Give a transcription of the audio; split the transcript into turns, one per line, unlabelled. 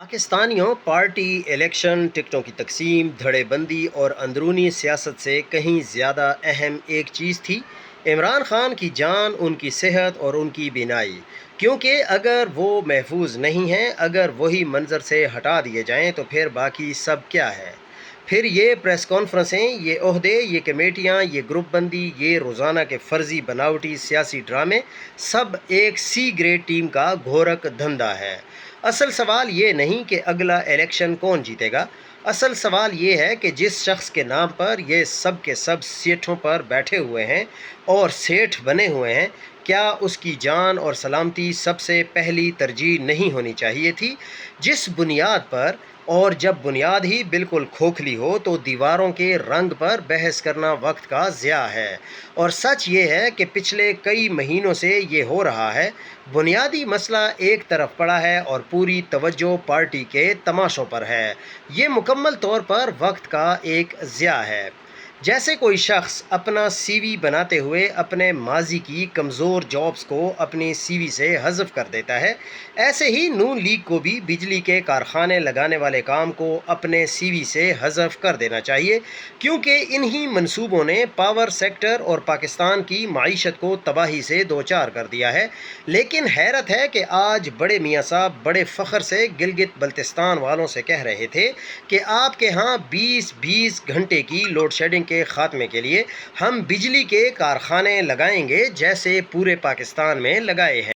पाकिस्तानियों party election टिकटों की तकसीम धड़े बंदी और अंदरूनी सियासत से कहीं ज़्यादा अहम एक चीज़ थी इमरान खान की जान, उनकी सेहत और उनकी बीनाई। क्योंकि अगर वो महफूज नहीं हैं, अगर वही मंजर से हटा दिए जाएं तो फिर बाकी सब क्या है। फिर ये प्रेस कॉन्फ्रेंसें, ये ओहदे, ये कमेटियाँ, ये ग्रुप बंदी, ये रोज़ाना के फ़र्ज़ी बनावटी सियासी ड्रामे, सब एक सी ग्रेड टीम का घोरक धंधा है। असल सवाल ये नहीं कि अगला इलेक्शन कौन जीतेगा। असल सवाल ये है कि जिस शख्स के नाम पर ये सब के सब सेठों पर बैठे हुए हैं और सेठ बने हुए हैं, क्या उसकी जान और सलामती सबसे पहली तरजीह नहीं होनी चाहिए थी। जिस बुनियाद पर, और जब बुनियाद ही बिल्कुल खोखली हो, तो दीवारों के रंग पर बहस करना वक्त का ज़िया है। और सच ये है कि पिछले कई महीनों से ये हो रहा है। बुनियादी मसला एक तरफ पड़ा है और पूरी तवज्जो पार्टी के तमाशों पर है। ये मुकम्मल तौर पर वक्त का एक ज़िया है। जैसे कोई शख्स अपना सीवी बनाते हुए अपने माजी की कमज़ोर जॉब्स को अपनी सीवी से हज़फ कर देता है, ऐसे ही नून लीग को भी बिजली के कारखाने लगाने वाले काम को अपने सीवी से हज़फ कर देना चाहिए, क्योंकि इन्हीं मंसूबों ने पावर सेक्टर और पाकिस्तान की माईशत को तबाही से दो चार कर दिया है। लेकिन हैरत है कि आज बड़े मियाँ साहब बड़े फ़ख्र से गिलगित बल्तिस्तान वालों से कह रहे थे कि आपके यहाँ 20-20 घंटे की लोड शेडिंग के ख़ात्मे के लिए हम बिजली के कारखाने लगाएंगे, जैसे पूरे पाकिस्तान में लगाए हैं।